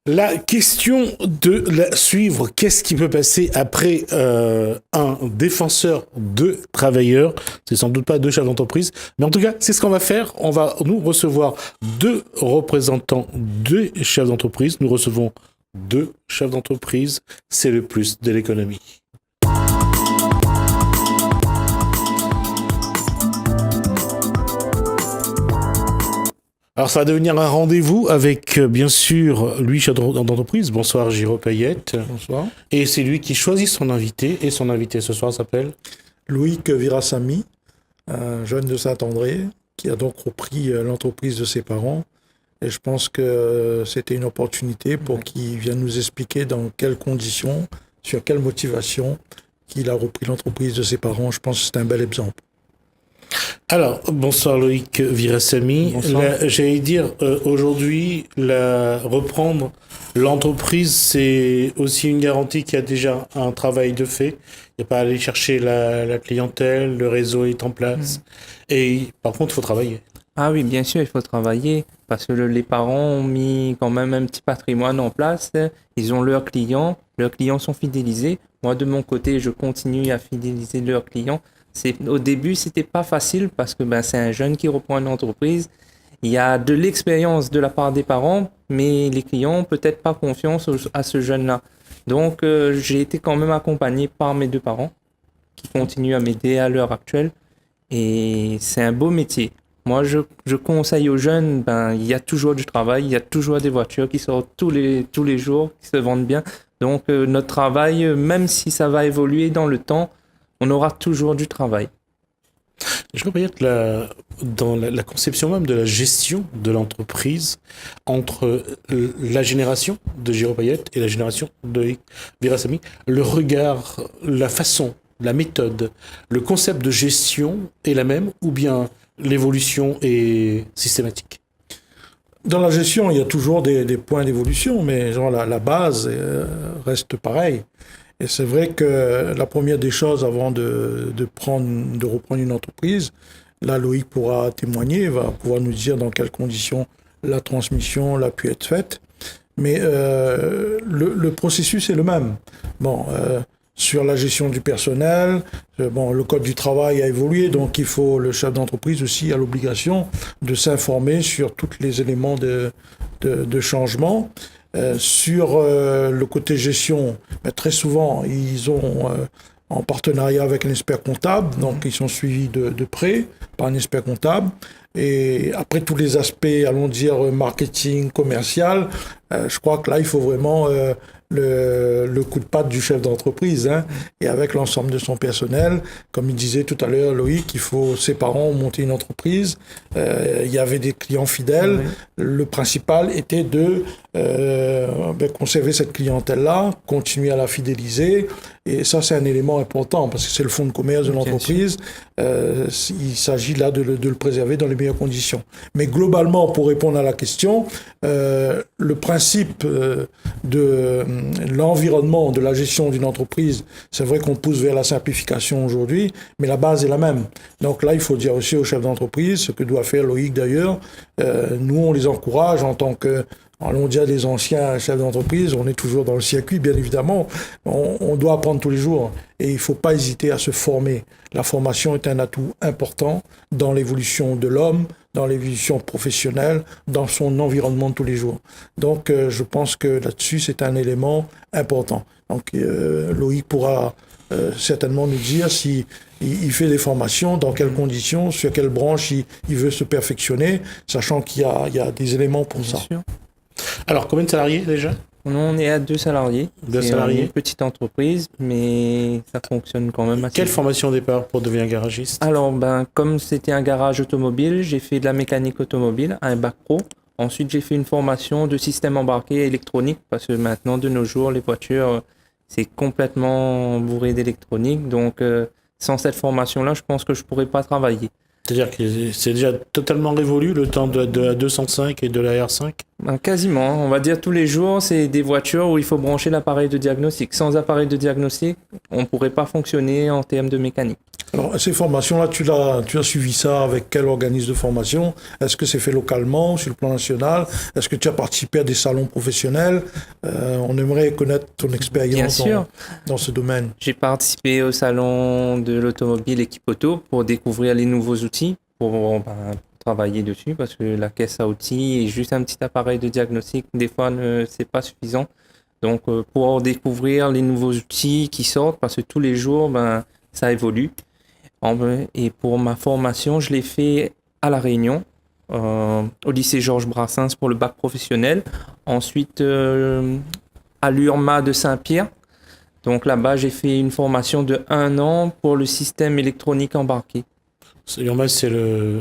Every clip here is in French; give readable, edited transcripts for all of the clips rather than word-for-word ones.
La question de la suivre, qu'est-ce qui peut passer après un défenseur de travailleurs? C'est sans doute pas deux chefs d'entreprise, mais en tout cas, c'est ce qu'on va faire. On va nous recevoir deux représentants des chefs d'entreprise. Nous recevons deux chefs d'entreprise. C'est le plus de l'économie. Alors, ça va devenir un rendez-vous avec, bien sûr, lui, chef d'entreprise. Bonsoir, Giro Payette. Bonsoir. Et c'est lui qui choisit son invité. Et son invité ce soir s'appelle Loïc Virasamy, un jeune de Saint-André, qui a donc repris l'entreprise de ses parents. Et je pense que c'était une opportunité pour qu'il vienne nous expliquer dans quelles conditions, sur quelle motivation qu'il a repris l'entreprise de ses parents. Je pense que c'est un bel exemple. Alors, bonsoir Loïc Virasamy. J'allais dire, aujourd'hui, reprendre l'entreprise, c'est aussi une garantie qu'il y a déjà un travail de fait. Il n'y a pas à aller chercher la clientèle, le réseau est en place. Et par contre, il faut travailler. Ah oui, bien sûr, il faut travailler parce que les parents ont mis quand même un petit patrimoine en place. Ils ont leurs clients sont fidélisés. Moi, de mon côté, je continue à fidéliser leurs clients. Au début, c'était pas facile parce que c'est un jeune qui reprend une entreprise. Il y a de l'expérience de la part des parents, mais les clients n'ont peut-être pas confiance à ce jeune-là. Donc, j'ai été quand même accompagné par mes deux parents qui continuent à m'aider à l'heure actuelle. Et c'est un beau métier. Moi, je conseille aux jeunes, il y a toujours du travail, il y a toujours des voitures qui sortent tous les jours, qui se vendent bien. Donc, notre travail, même si ça va évoluer dans le temps, on aura toujours du travail. Je crois peut-être dans la conception même de la gestion de l'entreprise entre la génération de Giro Payette et la génération de Virasamy, le regard, la façon, la méthode, le concept de gestion est la même ou bien l'évolution est systématique? Dans la gestion, il y a toujours des points d'évolution, mais la base reste pareille. Et c'est vrai que la première des choses avant de reprendre une entreprise, là Loïc pourra témoigner, va pouvoir nous dire dans quelles conditions la transmission a pu être faite. Mais le processus est le même. Sur la gestion du personnel, le code du travail a évolué, donc le chef d'entreprise aussi a l'obligation de s'informer sur tous les éléments de changement. Sur le côté gestion, très souvent, ils ont en partenariat avec un expert comptable, donc ils sont suivis de près par un expert comptable. Et après tous les aspects, allons dire marketing, commercial, je crois que là, il faut vraiment le coup de patte du chef d'entreprise, et avec l'ensemble de son personnel. Comme il disait tout à l'heure, Loïc, ses parents ont monté une entreprise, il y avait des clients fidèles. Le principal était de conserver cette clientèle-là, continuer à la fidéliser, et ça, c'est un élément important, parce que c'est le fonds de commerce de l'entreprise. Il s'agit là de le préserver dans les meilleures conditions. Mais globalement, pour répondre à la question, le principe de l'environnement, de la gestion d'une entreprise, c'est vrai qu'on pousse vers la simplification aujourd'hui, mais la base est la même. Donc là, il faut dire aussi aux chefs d'entreprise, ce que doit faire Loïc d'ailleurs. Nous, on les encourage en tant que, allons dire, des anciens chefs d'entreprise, on est toujours dans le circuit, bien évidemment. On doit apprendre tous les jours et il ne faut pas hésiter à se former. La formation est un atout important dans l'évolution de l'homme, dans l'évolution professionnelle, dans son environnement de tous les jours. Donc, je pense que là-dessus, c'est un élément important. Donc, Loïc pourra certainement nous dire si il fait des formations, dans quelles conditions, sur quelle branche il veut se perfectionner, sachant qu'il y a des éléments pour ça. Sûr. Alors, combien de salariés déjà ? On est à 2 salariés. C'est une petite entreprise, mais ça fonctionne quand même assez Quelle bien. formation au départ pour devenir garagiste ? Alors, comme c'était un garage automobile, j'ai fait de la mécanique automobile, un bac pro. Ensuite, j'ai fait une formation de système embarqué électronique, parce que maintenant, de nos jours, les voitures, c'est complètement bourré d'électronique. Donc, sans cette formation-là, je pense que je ne pourrais pas travailler. C'est-à-dire que c'est déjà totalement révolu le temps de la 205 et de la R5 ? Quasiment. On va dire tous les jours, c'est des voitures où il faut brancher l'appareil de diagnostic. Sans appareil de diagnostic, on ne pourrait pas fonctionner en termes de mécanique. Alors, ces formations-là, tu as suivi ça avec quel organisme de formation? Est-ce que c'est fait localement, sur le plan national? Est-ce que tu as participé à des salons professionnels? On aimerait connaître ton expérience dans ce domaine. J'ai participé au salon de l'automobile Équipe Auto pour découvrir les nouveaux outils, pour travailler dessus, parce que la caisse à outils et juste un petit appareil de diagnostic, des fois, c'est pas suffisant. Donc, pour découvrir les nouveaux outils qui sortent, parce que tous les jours, ça évolue. Et pour ma formation, je l'ai fait à La Réunion, au lycée Georges Brassens pour le bac professionnel. Ensuite, à l'URMA de Saint-Pierre. Donc là-bas, j'ai fait une formation de 1 an pour le système électronique embarqué. L'URMA, c'est le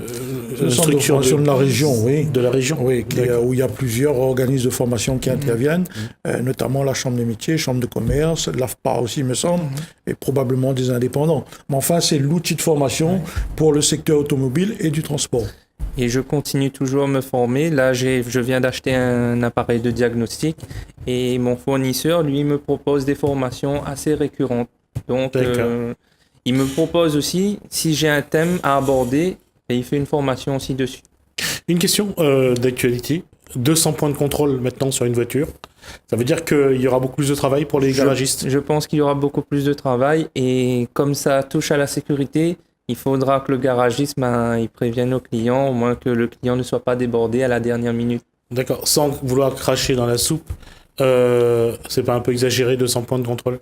centre de formation de la région, oui. De la région, oui, où il y a plusieurs organismes de formation qui interviennent, notamment la Chambre des métiers, Chambre de commerce, l'AFPA aussi, me semble, et probablement des indépendants. Mais enfin, c'est l'outil de formation pour le secteur automobile et du transport. Et je continue toujours à me former. Là, je viens d'acheter un appareil de diagnostic et mon fournisseur, lui, me propose des formations assez récurrentes. Donc, il me propose aussi, si j'ai un thème à aborder, et il fait une formation aussi dessus. Une question d'actualité. 200 points de contrôle maintenant sur une voiture. Ça veut dire qu'il y aura beaucoup plus de travail pour les garagistes? Je pense qu'il y aura beaucoup plus de travail et comme ça touche à la sécurité, il faudra que le garagiste il prévienne au client, au moins que le client ne soit pas débordé à la dernière minute. D'accord. Sans vouloir cracher dans la soupe, c'est pas un peu exagéré 200 points de contrôle?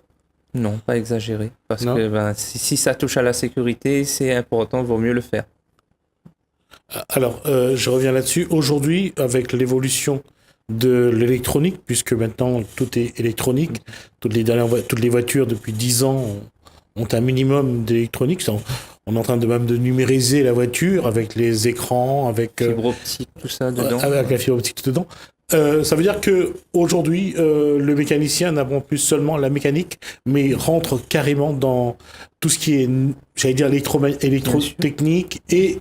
Non, pas exagéré. Parce que si ça touche à la sécurité, c'est important, il vaut mieux le faire. Alors, je reviens là-dessus. Aujourd'hui, avec l'évolution de l'électronique, puisque maintenant tout est électronique, toutes les voitures depuis 10 ans ont un minimum d'électronique. On est en train même de numériser la voiture avec les écrans, avec fibre optique, tout ça dedans. Avec la fibre optique dedans. Ça veut dire que aujourd'hui, le mécanicien n'apprend plus seulement la mécanique, mais rentre carrément dans tout ce qui est, j'allais dire, électrotechnique et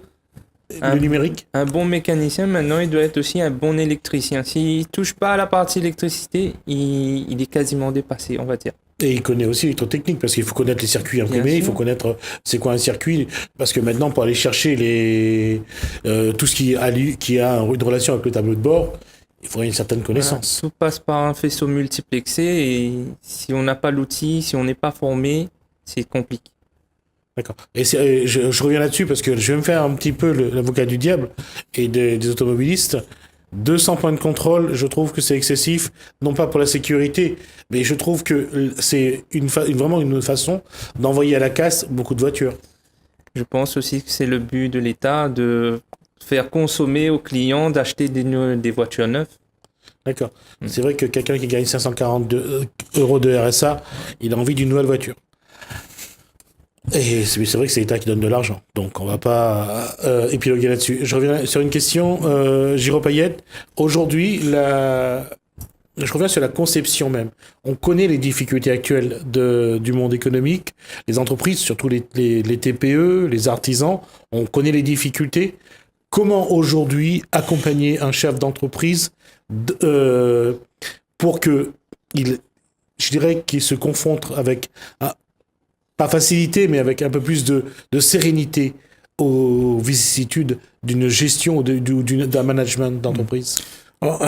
le numérique. Un bon mécanicien, maintenant, il doit être aussi un bon électricien. S'il ne touche pas à la partie électricité, il est quasiment dépassé, on va dire. Et il connaît aussi l'électrotechnique, parce qu'il faut connaître les circuits imprimés, il faut connaître c'est quoi un circuit, parce que maintenant, pour aller chercher tout ce qui a une relation avec le tableau de bord, il faudrait une certaine connaissance. Tout passe par un faisceau multiplexé, et si on n'a pas l'outil, si on n'est pas formé, c'est compliqué. D'accord. Et je reviens là-dessus, parce que je vais me faire un petit peu l'avocat du diable et des automobilistes. 200 points de contrôle, je trouve que c'est excessif, non pas pour la sécurité, mais je trouve que c'est vraiment une façon d'envoyer à la casse beaucoup de voitures. Je pense aussi que c'est le but de l'État de faire consommer aux clients d'acheter des voitures neuves. D'accord. C'est vrai que quelqu'un qui gagne 542 € de RSA, il a envie d'une nouvelle voiture. Et c'est vrai que c'est l'État qui donne de l'argent, donc on va pas épiloguer là-dessus. Je reviens sur une question, Giro Payette. Aujourd'hui, je reviens sur la conception même. On connaît les difficultés actuelles du monde économique, les entreprises, surtout les TPE, les artisans, on connaît les difficultés. Comment aujourd'hui accompagner un chef d'entreprise pour qu'il se confronte avec pas facilité, mais avec un peu plus de sérénité aux vicissitudes d'une gestion ou d'un management d'entreprise? Alors,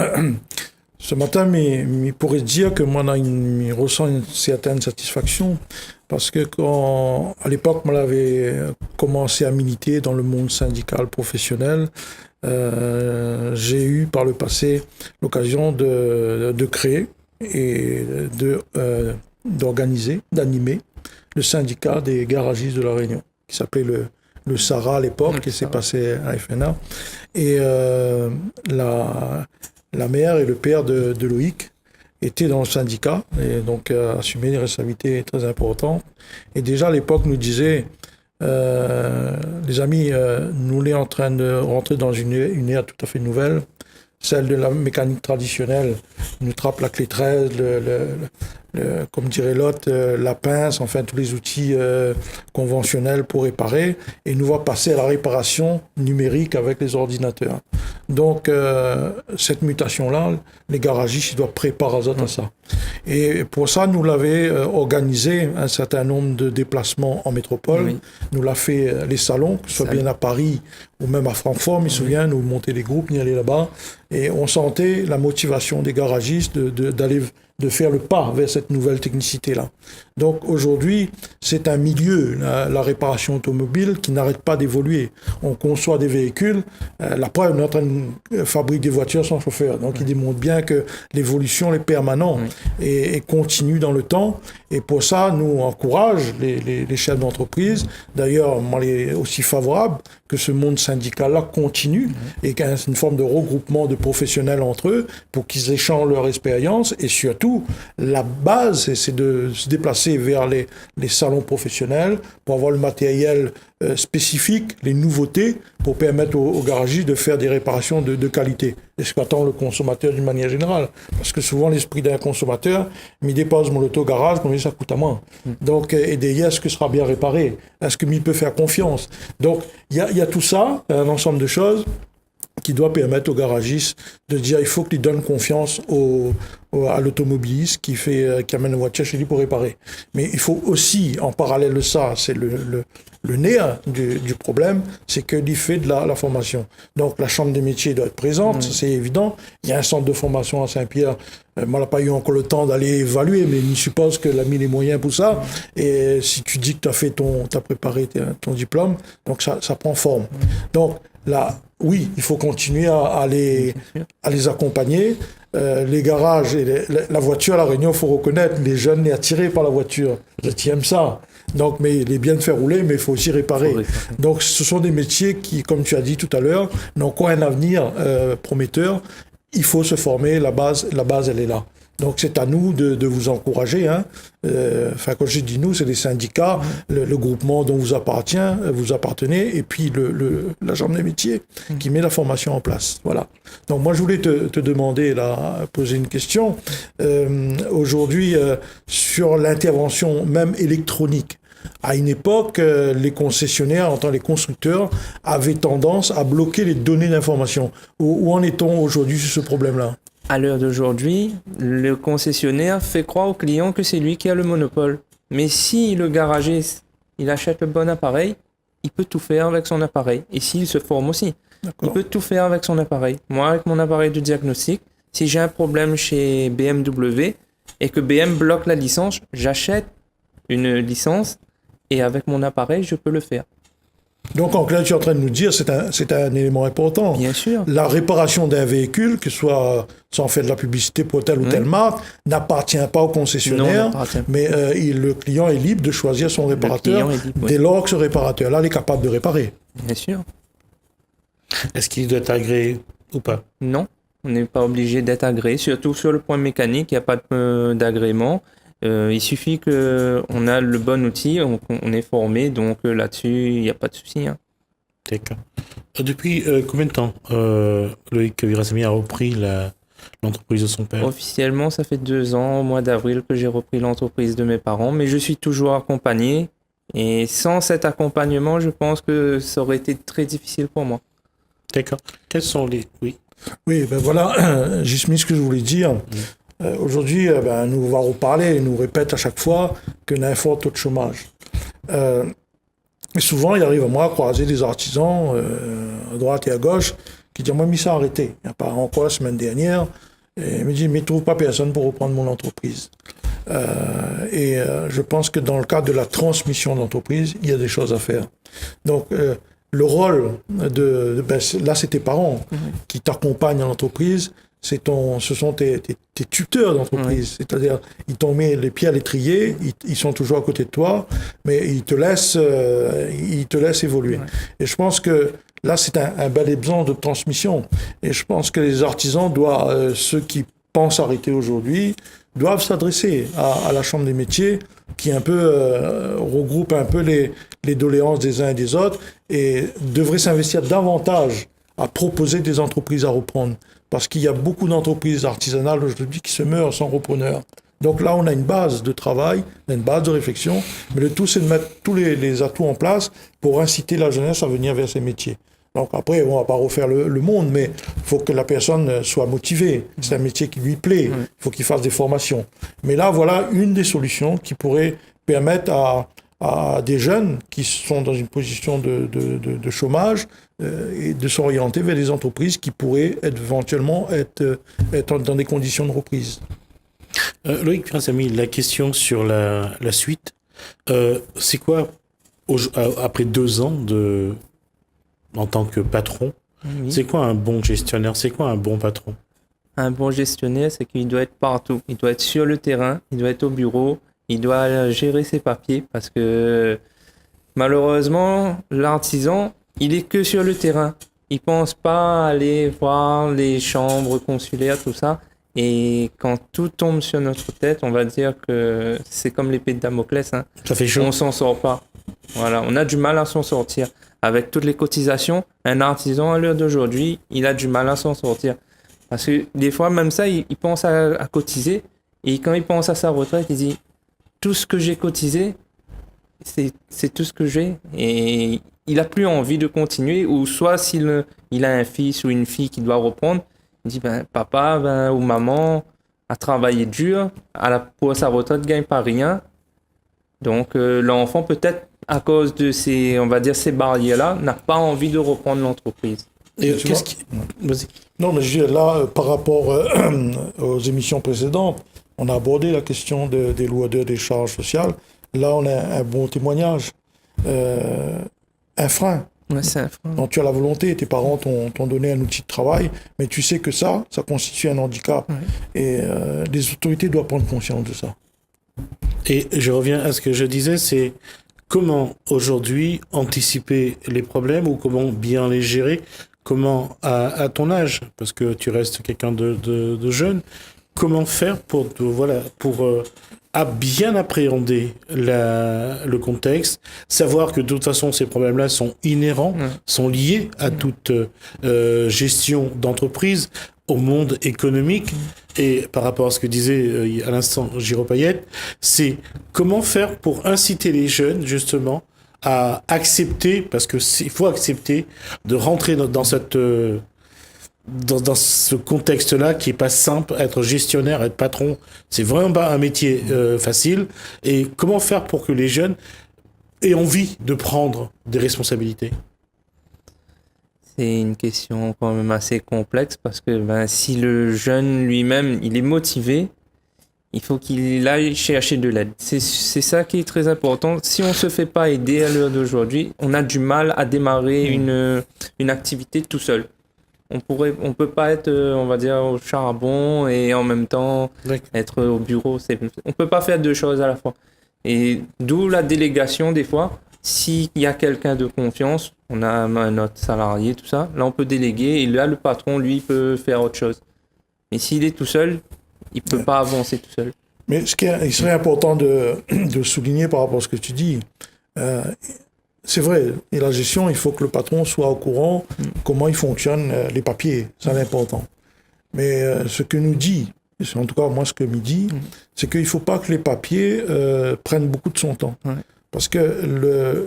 ce matin, il pourrait dire que moi, il ressent une certaine satisfaction, parce que à l'époque, moi, j'avais commencé à militer dans le monde syndical professionnel. J'ai eu par le passé l'occasion de créer et d'organiser, d'animer le syndicat des garagistes de La Réunion, qui s'appelait le SARA à l'époque, qui s'est passé à FNA. Et la mère et le père de Loïc étaient dans le syndicat, et donc assumaient des responsabilités très importantes. Et déjà à l'époque nous disaient, les amis, nous sommes en train de rentrer dans une ère tout à fait nouvelle, celle de la mécanique traditionnelle nous trappe la clé 13, comme dirait l'autre, la pince, enfin tous les outils conventionnels pour réparer, et nous va passer à la réparation numérique avec les ordinateurs. Donc cette mutation-là, les garagistes, ils doivent préparer à ça. Et pour ça, nous l'avons organisé un certain nombre de déplacements en métropole. Oui. Nous l'a fait les salons, que ce soit bien à Paris ou même à Francfort, je me souviens, nous monter les groupes, ni aller là-bas. Et on sentait la motivation des garagistes de faire le pas vers cette nouvelle technicité-là. Donc aujourd'hui, c'est un milieu, la réparation automobile, qui n'arrête pas d'évoluer. On conçoit des véhicules, la preuve, on est en train de fabriquer des voitures sans chauffeur. Donc il démontre bien que l'évolution est permanente et continue dans le temps. Et pour ça, nous on encourage les chefs d'entreprise. D'ailleurs, moi, je suis aussi favorable que ce monde syndical-là continue et qu'il y ait une forme de regroupement de professionnels entre eux pour qu'ils échangent leur expérience. Et surtout, la base, c'est de se déplacer vers les salons professionnels pour avoir le matériel spécifique, les nouveautés, pour permettre aux garagistes de faire des réparations de qualité. Et ce qu'attend le consommateur d'une manière générale. Parce que souvent, l'esprit d'un consommateur, il dépose mon auto au garage, combien ça coûte à moi. Donc, et derrière, est-ce que ce sera bien réparé? Est-ce qu'il peut faire confiance? Donc, il y a tout ça, un ensemble de choses qui doit permettre aux garagistes de dire il faut qu'ils donnent confiance à l'automobiliste qui amène la voiture chez lui pour réparer. Mais il faut aussi, en parallèle de ça, c'est le nerf du problème, c'est que du fait de la formation. Donc la chambre des métiers doit être présente, ça, c'est évident. Il y a un centre de formation à Saint-Pierre. Moi, on n'a pas eu encore le temps d'aller évaluer, mais il suppose que a mis les moyens pour ça. Et si tu dis que tu as préparé ton diplôme, donc ça prend forme. Donc là, oui, il faut continuer à les accompagner. Les garages et la voiture à La Réunion, il faut reconnaître, les jeunes sont attirés par la voiture. Ils aiment ça. Donc, mais il est bien de faire rouler, mais il faut aussi réparer. Donc, ce sont des métiers qui, comme tu as dit tout à l'heure, n'ont encore un avenir prometteur. Il faut se former, la base, elle est là. Donc, c'est à nous de vous encourager. Enfin, quand je dis nous, c'est les syndicats, le groupement dont vous appartenez, et puis la Chambre des métiers qui met la formation en place. Voilà. Donc, moi, je voulais te demander, là, poser une question. Aujourd'hui, sur l'intervention même électronique. À une époque, les concessionnaires, en tant que les constructeurs, avaient tendance à bloquer les données d'information. Où en est-on aujourd'hui sur ce problème-là ? À l'heure d'aujourd'hui, le concessionnaire fait croire au client que c'est lui qui a le monopole. Mais si le garagiste, il achète le bon appareil, il peut tout faire avec son appareil. Et s'il se forme aussi, il peut tout faire avec son appareil. Moi, avec mon appareil de diagnostic, si j'ai un problème chez BMW et que BM bloque la licence, j'achète une licence et avec mon appareil, je peux le faire. Donc, en clair, tu es en train de nous dire, c'est un élément important. Bien sûr. La réparation d'un véhicule, que ce soit sans faire de la publicité pour telle ou telle marque, n'appartient pas au concessionnaire, mais le client est libre de choisir son réparateur dès lors que ce réparateur-là est capable de réparer. Bien sûr. Est-ce qu'il doit être agréé ou pas? Non, on n'est pas obligé d'être agréé, surtout sur le point mécanique, il n'y a pas d'agrément. Il suffit qu'on a le bon outil, on est formé, donc là-dessus, il n'y a pas de souci. D'accord. Depuis combien de temps Loïc Virasamy a repris l'entreprise de son père? Officiellement, ça fait 2 ans, au mois d'avril, que j'ai repris l'entreprise de mes parents, mais je suis toujours accompagné. Et sans cet accompagnement, je pense que ça aurait été très difficile pour moi. D'accord. Quels sont les... Oui, ben voilà, j'ai mis ce que je voulais dire. Aujourd'hui, nous va reparler, il nous répète à chaque fois qu'il y a un fort taux de chômage. Et souvent, il arrive à moi à croiser des artisans à droite et à gauche qui disent « Moi, mais ça a arrêté. » Il n'y a pas encore la semaine dernière. Et il me dit « Mais je ne trouve pas personne pour reprendre mon entreprise. » Je pense que dans le cadre de la transmission d'entreprise, il y a des choses à faire. Donc, le rôle là, c'est tes parents qui t'accompagnent en entreprise. Ce sont tes tuteurs d'entreprise. C'est-à-dire, ils t'ont mis les pieds à l'étrier, ils sont toujours à côté de toi, mais ils te laissent évoluer. Et je pense que là, c'est un bel exemple de transmission. Et je pense que les artisans ceux qui pensent arrêter aujourd'hui, doivent s'adresser à la Chambre des métiers, qui un peu regroupe un peu les doléances des uns et des autres, et devrait s'investir davantage à proposer des entreprises à reprendre. Parce qu'il y a beaucoup d'entreprises artisanales aujourd'hui qui se meurent sans repreneur. Donc là, on a une base de travail, on a une base de réflexion, mais le tout, c'est de mettre tous les atouts en place pour inciter la jeunesse à venir vers ces métiers. Donc après, on ne va pas refaire le monde, mais il faut que la personne soit motivée. C'est un métier qui lui plaît, il faut qu'il fasse des formations. Mais là, voilà une des solutions qui pourrait permettre à des jeunes qui sont dans une position de chômage et de s'orienter vers des entreprises qui pourraient éventuellement être dans des conditions de reprise. Loïc Virasamy, la question sur la suite, c'est quoi, après 2 ans en tant que patron, c'est quoi un bon gestionnaire, c'est quoi un bon patron? Un bon gestionnaire, c'est qu'il doit être partout. Il doit être sur le terrain, il doit être au bureau, il doit gérer ses papiers parce que malheureusement, l'artisan, il est que sur le terrain. Il pense pas aller voir les chambres consulaires, tout ça. Et quand tout tombe sur notre tête, on va dire que c'est comme l'épée de Damoclès. Hein. Ça fait chaud. On s'en sort pas. Voilà, on a du mal à s'en sortir. Avec toutes les cotisations, un artisan à l'heure d'aujourd'hui, il a du mal à s'en sortir. Parce que des fois, même ça, il pense à cotiser. Et quand il pense à sa retraite, il dit tout ce que j'ai cotisé, c'est tout ce que j'ai. Et il n'a plus envie de continuer. Ou soit s'il a un fils ou une fille qui doit reprendre, il dit papa ou maman a travaillé dur, pour sa retraite, ne gagne pas rien. Donc l'enfant, peut-être à cause de ces barrières-là, n'a pas envie de reprendre l'entreprise. Et Vas-y. Non, mais je dis là, par rapport aux émissions précédentes, on a abordé la question des lourdeurs des charges sociales. Là, on a un bon témoignage. Un frein. Ouais, c'est un frein. Donc, tu as la volonté, tes parents t'ont donné un outil de travail, mais tu sais que ça constitue un handicap. Ouais. Et les autorités doivent prendre conscience de ça. Et je reviens à ce que je disais, c'est comment aujourd'hui anticiper les problèmes ou comment bien les gérer, comment à ton âge, parce que tu restes quelqu'un de jeune, comment faire pour à bien appréhender le contexte, savoir que de toute façon ces problèmes-là sont inhérents, sont liés à toute gestion d'entreprise, au monde économique. Et par rapport à ce que disait à l'instant Giraud Payette, c'est comment faire pour inciter les jeunes justement à accepter, parce que il faut accepter de rentrer dans ce contexte-là qui est pas simple. Être gestionnaire, être patron, c'est vraiment pas un métier facile. Et comment faire pour que les jeunes aient envie de prendre des responsabilités? C'est une question quand même assez complexe parce que si le jeune lui-même, il est motivé, il faut qu'il aille chercher de l'aide. C'est ça qui est très important. Si on ne se fait pas aider à l'heure d'aujourd'hui, on a du mal à démarrer une activité tout seul. On peut pas être, on va dire, au charbon et en même temps être au bureau. On peut pas faire 2 choses à la fois. Et d'où la délégation des fois. S'il y a quelqu'un de confiance, on a notre salarié, tout ça, là on peut déléguer et là le patron, lui, peut faire autre chose. Mais s'il est tout seul, il peut pas avancer tout seul. Mais il serait important de souligner par rapport à ce que tu dis, c'est vrai, et la gestion, il faut que le patron soit au courant comment ils fonctionnent les papiers, c'est important. Mais ce que nous dit, en tout cas moi ce que me dit, c'est qu'il ne faut pas que les papiers prennent beaucoup de son temps. Ouais. Parce que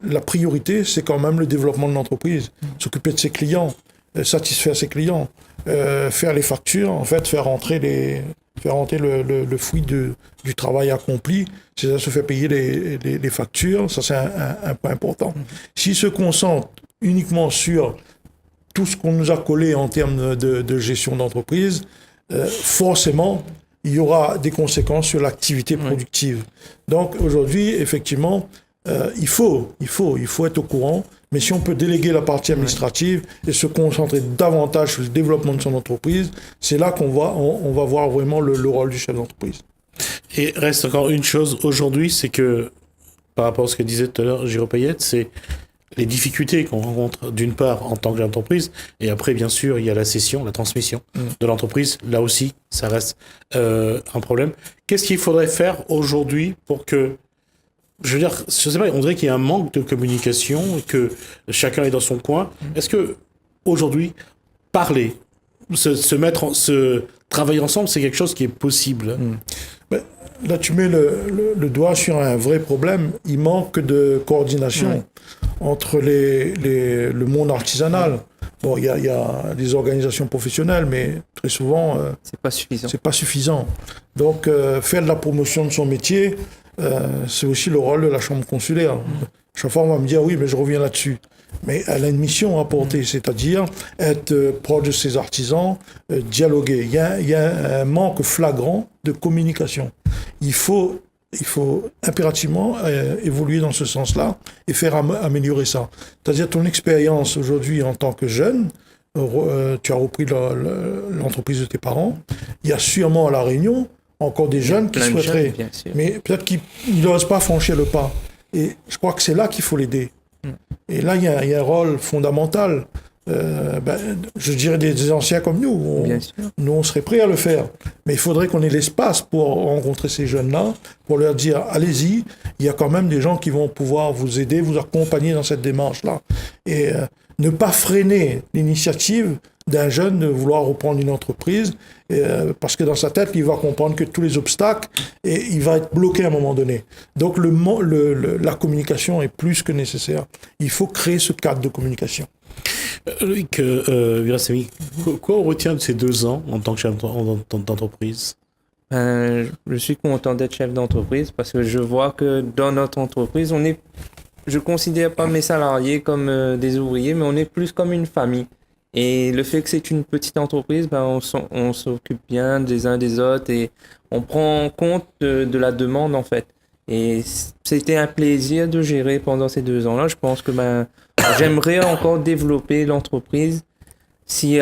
la priorité, c'est quand même le développement de l'entreprise, s'occuper de ses clients, satisfaire ses clients, faire les factures, en fait, faire rentrer le fruit du travail accompli, c'est ça, se fait payer les factures, ça c'est un point important. S'il se concentre uniquement sur tout ce qu'on nous a collé en termes de gestion d'entreprise, forcément, il y aura des conséquences sur l'activité productive. Donc aujourd'hui, effectivement, il faut être au courant, mais si on peut déléguer la partie administrative et se concentrer davantage sur le développement de son entreprise, c'est là qu'on va voir vraiment le rôle du chef d'entreprise. Et reste encore une chose aujourd'hui, c'est que, par rapport à ce que disait tout à l'heure Giraud Payette, c'est les difficultés qu'on rencontre d'une part en tant qu'entreprise, et après bien sûr il y a la cession, la transmission de l'entreprise, là aussi ça reste un problème. Qu'est-ce qu'il faudrait faire aujourd'hui pour que, je veux dire, je sais pas, on dirait qu'il y a un manque de communication, que chacun est dans son coin. Est-ce que aujourd'hui, parler, se travailler ensemble, c'est quelque chose qui est possible. Là, tu mets le doigt sur un vrai problème. Il manque de coordination entre le monde artisanal. Bon, il y a des organisations professionnelles, mais très souvent, C'est pas suffisant. c'est pas suffisant. Donc, faire de la promotion de son métier, c'est aussi le rôle de la chambre consulaire. Chaque fois, on va me dire, oui, mais je reviens là-dessus. Mais elle a une mission à porter, c'est-à-dire être proche de ses artisans, dialoguer. Il y a un manque flagrant de communication. Il faut impérativement évoluer dans ce sens-là et faire améliorer ça. C'est-à-dire ton expérience aujourd'hui en tant que jeune, tu as repris l'entreprise de tes parents, il y a sûrement à La Réunion encore des jeunes qui souhaiteraient, mais peut-être qu'ils n'osent pas franchir le pas. Et je crois que c'est là qu'il faut l'aider. Et là, il y a un rôle fondamental. Je dirais des anciens comme nous. Nous, on serait prêts à le faire. Mais il faudrait qu'on ait l'espace pour rencontrer ces jeunes-là, pour leur dire, allez-y, il y a quand même des gens qui vont pouvoir vous aider, vous accompagner dans cette démarche-là. Et ne pas freiner l'initiative d'un jeune de vouloir reprendre une entreprise, parce que dans sa tête, il va comprendre que tous les obstacles, et il va être bloqué à un moment donné. Donc la communication est plus que nécessaire. Il faut créer ce cadre de communication. Loïc Virasamy, quoi on retient de ces 2 ans en tant que chef d'entreprise? Je suis content d'être chef d'entreprise parce que je vois que dans notre entreprise, je considère pas mes salariés comme des ouvriers, mais on est plus comme une famille. Et le fait que c'est une petite entreprise, on s'occupe bien des uns des autres et on prend compte de la demande en fait. Et c'était un plaisir de gérer pendant ces 2 ans-là. Je pense que j'aimerais encore développer l'entreprise si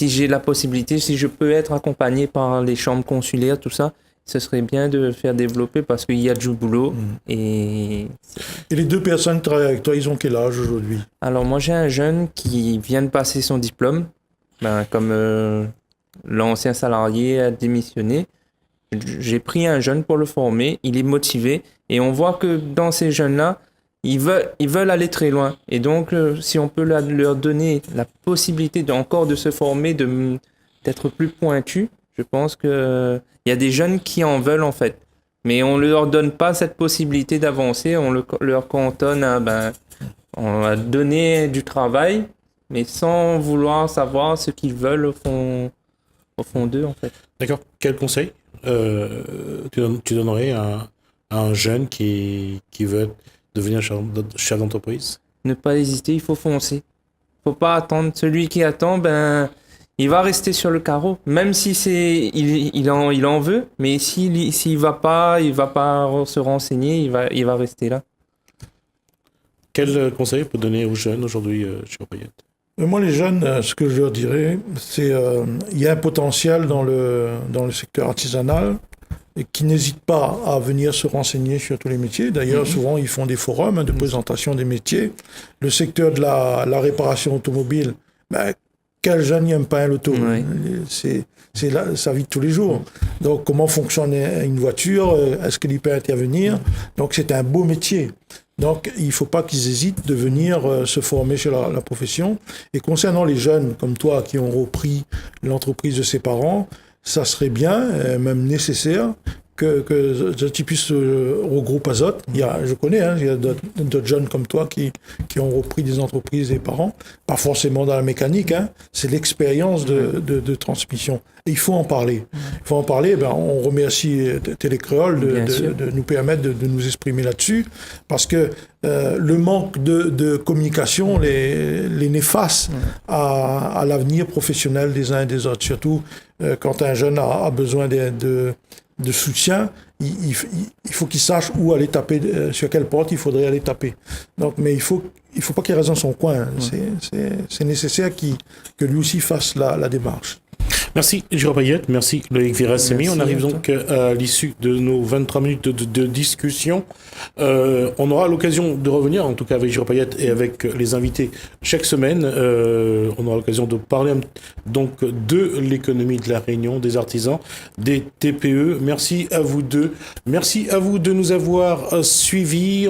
j'ai la possibilité, si je peux être accompagné par les chambres consulaires, tout ça. Ce serait bien de faire développer parce qu'il y a du boulot. Et les 2 personnes qui travaillent avec toi, ils ont quel âge aujourd'hui? Alors moi j'ai un jeune qui vient de passer son diplôme. Comme l'ancien salarié a démissionné, j'ai pris un jeune pour le former. Il est motivé et on voit que dans ces jeunes-là, ils veulent aller très loin. Et donc si on peut leur donner la possibilité de se former, d'être plus pointu, je pense que il y a des jeunes qui en veulent en fait, mais on ne leur donne pas cette possibilité d'avancer, on leur cantonne on va donner du travail, mais sans vouloir savoir ce qu'ils veulent au fond d'eux en fait. D'accord. Quel conseil tu donnerais à un jeune qui veut devenir chef d'entreprise? Ne pas hésiter, il faut foncer. Faut pas attendre. Celui qui attend, il va rester sur le carreau, même si il en veut, mais s'il va pas se renseigner, il va rester là. Quel conseil peut donner aux jeunes aujourd'hui chez Europayet? Moi, les jeunes, ce que je leur dirais, c'est il y a un potentiel dans le secteur artisanal et qui n'hésitent pas à venir se renseigner sur tous les métiers. D'ailleurs, souvent, ils font des forums de présentation des métiers. Le secteur de la réparation automobile, quel jeune n'aime pas l'auto? C'est sa vie de tous les jours. Donc, comment fonctionne une voiture? Est-ce qu'il peut intervenir? Donc, c'est un beau métier. Donc, il ne faut pas qu'ils hésitent de venir se former sur la profession. Et concernant les jeunes comme toi qui ont repris l'entreprise de ses parents, ça serait bien, même nécessaire, que tu puisses regrouper Azote. Je connais, il y a d'autres jeunes comme toi qui ont repris des entreprises des parents, pas forcément dans la mécanique, c'est l'expérience de transmission. Et il faut en parler. Il faut en parler. On remercie Télécréole de nous permettre de nous exprimer là-dessus, parce que le manque de communication les néfaste à l'avenir professionnel des uns et des autres, surtout quand un jeune a besoin de soutien, il faut qu'il sache où aller taper, sur quelle porte il faudrait aller taper. Donc, mais il faut pas qu'il reste dans son coin. C'est nécessaire que lui aussi fasse la démarche. Merci Jérôme Payette, merci Loïc Virasamy. On arrive donc à l'issue de nos 23 minutes de discussion. On aura l'occasion de revenir, en tout cas avec Jérôme Payette et avec les invités chaque semaine. On aura l'occasion de parler donc de l'économie de la Réunion, des artisans, des TPE. Merci à vous deux. Merci à vous de nous avoir suivis.